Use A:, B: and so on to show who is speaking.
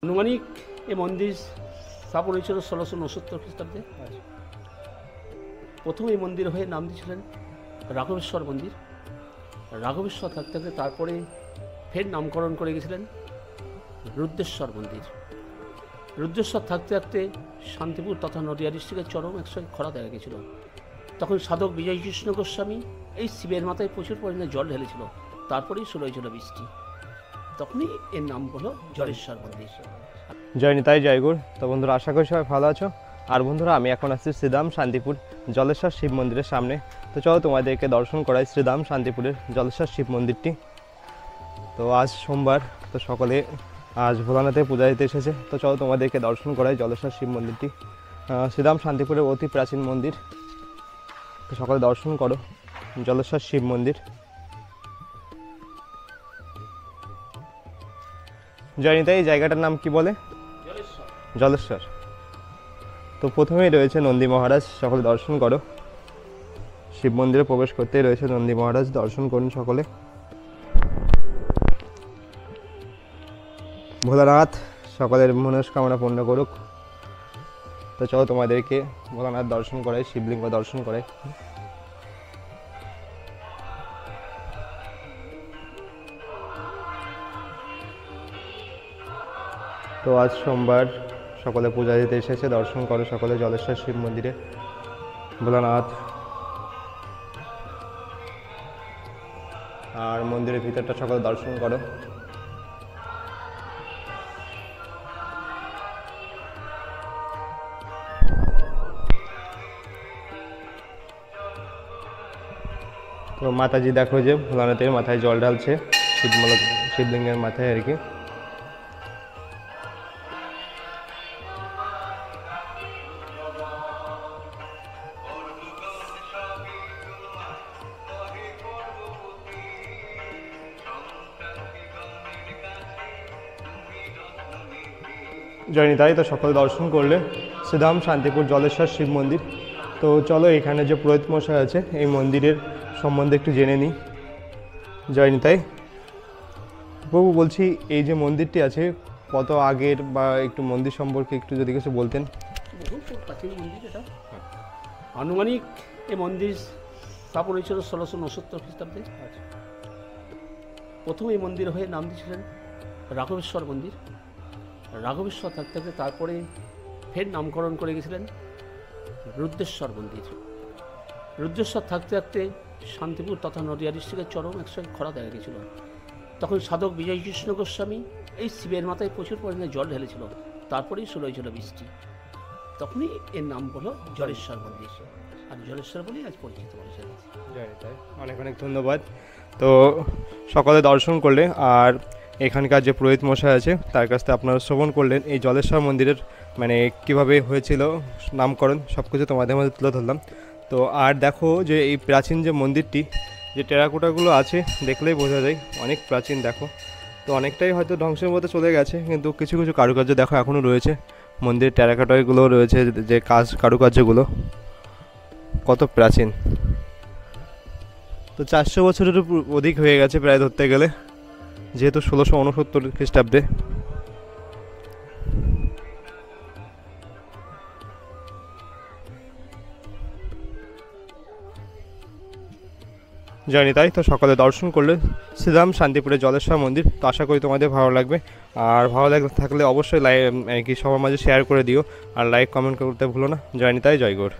A: আনুমানিক এ মন্দির স্থাপন হয়েছিল 1669 খ্রিস্টাব্দে। প্রথম এই মন্দির হয়ে নাম দিয়েছিলেন রাঘবেশ্বর মন্দির। রাঘবেশ্বর থাকতে থাকতে তারপরে ফের নামকরণ করে গেছিলেন রুদ্রেশ্বর মন্দির। রুদ্রেশ্বর থাকতে থাকতে শান্তিপুর তথা নদিয়া ডিস্ট্রিক্টের চরম একসঙ্গে খরা দেখা গেছিল। তখন সাধক বিজয়কৃষ্ণ গোস্বামী এই শিবের মাথায় প্রচুর পরিমাণে জল ঢেলেছিল, তারপরেই শুরু হয়েছিল বৃষ্টি, তখনই এর নাম হলো জলেশ্বর মন্দির।
B: জয় নিতাই জয় গুরু। তো বন্ধুরা, আশা করি সবাই ভালো আছো। আর বন্ধুরা, আমি এখন আছি শ্রীধাম শান্তিপুর জলেশ্বর শিব মন্দিরের সামনে। তো চলো তোমাদেরকে দর্শন করাই শ্রীধাম শান্তিপুরের জলেশ্বর শিব মন্দিরটি। তো আজ সোমবার, তো সকলে আজ ভোলানাথে পূজা দিতে এসেছে। তো চলো তোমাদেরকে দর্শন করাই জলেশ্বর শিব মন্দিরটি। শ্রীধাম শান্তিপুরের অতি প্রাচীন মন্দির। তো সকলে দর্শন করো জলেশ্বর শিব মন্দির। জয়নিতা, এই জায়গাটার নাম কি বলে? জলেশ্বর। তো প্রথমেই রয়েছে নন্দী মহারাজ, সকলে দর্শন করো। শিব মন্দিরে প্রবেশ করতেই রয়েছে নন্দী মহারাজ, দর্শন করুন সকলে। ভোলানাথ সকলের মনস্কামনা পূর্ণ করুক। তো চলো তোমাদেরকে ভোলানাথ দর্শন করাই, শিবলিঙ্গ দর্শন করাই। তো আজ সোমবার, সকলে পূজা দিতে এসেছে, দর্শন করো সকলে জলেশ্বর শিব মন্দিরে। ভোলানাথ আর মন্দিরের ভিতরটা সকলে দর্শন করো। তো মাতাজি দেখো যে ভোলানাথের মাথায় জল ঢালছে, শিবলিঙ্গের মাথায় আর কি। জয়নিতাই, তো সকলে দর্শন করলে শ্রীধাম শান্তিপুর জলেশ্বর শিব মন্দির। তো চলো এখানে যে পুরোহিত মশাই আছে এই মন্দিরের সম্বন্ধে একটু জেনে নিই। জয়নিতাই বাবু, বলছি এই যে মন্দিরটি আছে কত আগের, বা একটু মন্দির সম্পর্কে একটু যদি কিছু বলতেন।
A: বহু প্রাচীন মন্দির এটা। আনুমানিক এ মন্দির স্থাপন হয়েছিল 1669 খ্রিস্টাব্দে। প্রথম এই মন্দির হয়ে নাম দিয়েছিলেন রাঘবেশ্বর মন্দির। রাঘবেশ্বর থাকতে থাকতে তারপরে ফের নামকরণ করে গেছিলেন রুদ্রেশ্বর মন্দির। রুদ্রেশ্বর থাকতে থাকতে শান্তিপুর তথা নদিয়া ডিস্ট্রিক্টের চরম একসঙ্গে খরা দেখা গেছিল। তখন সাধক বিজয়কৃষ্ণ গোস্বামী এই শিবের মাথায় প্রচুর পরিমাণে জল ঢেলেছিল, তারপরেই শুরু হয়েছিল বৃষ্টি, তখনই এর নাম হলো জলেশ্বর মন্দির। আর জলেশ্বর বলেই আজ পরিচিত মানুষের কাছে।
B: অনেক অনেক ধন্যবাদ। তো সকলে দর্শন করলে, আর এখানকার যে পুরোহিত মশাই আছে তার কাছ থেকে আপনারা শ্রবণ করলেন এই জলেশ্বর মন্দিরের মানে কীভাবে হয়েছিল নামকরণ, সব কিছু তোমাদের মধ্যে তুলে ধরলাম। তো আর দেখো যে এই প্রাচীন যে মন্দিরটি, যে টেরাকোটাগুলো আছে দেখলেই বোঝা যায় অনেক প্রাচীন। দেখো, তো অনেকটাই হয়তো ধ্বংসের মধ্যে চলে গেছে, কিন্তু কিছু কিছু কারুকার্য দেখো এখনও রয়েছে। মন্দিরের টেরাকোটাগুলো রয়েছে, যে কারুকার্যগুলো কত প্রাচীন। তো 400 বছরের অধিক হয়ে গেছে প্রায় ধরতে গেলে, যেহেতু 1669 খ্রিস্টাব্দে। জয়নিতাই, তো সকলে দর্শন করলে শ্রীধাম শান্তিপুরের জলেশ্বর মন্দির। তো আশা করি তোমাদের ভালো লাগবে, আর ভালো থাকলে অবশ্যই সবার মাঝে শেয়ার করে দিও, আর লাইক কমেন্ট করতে ভুলো না। জয়নিতাই জয় গৌর।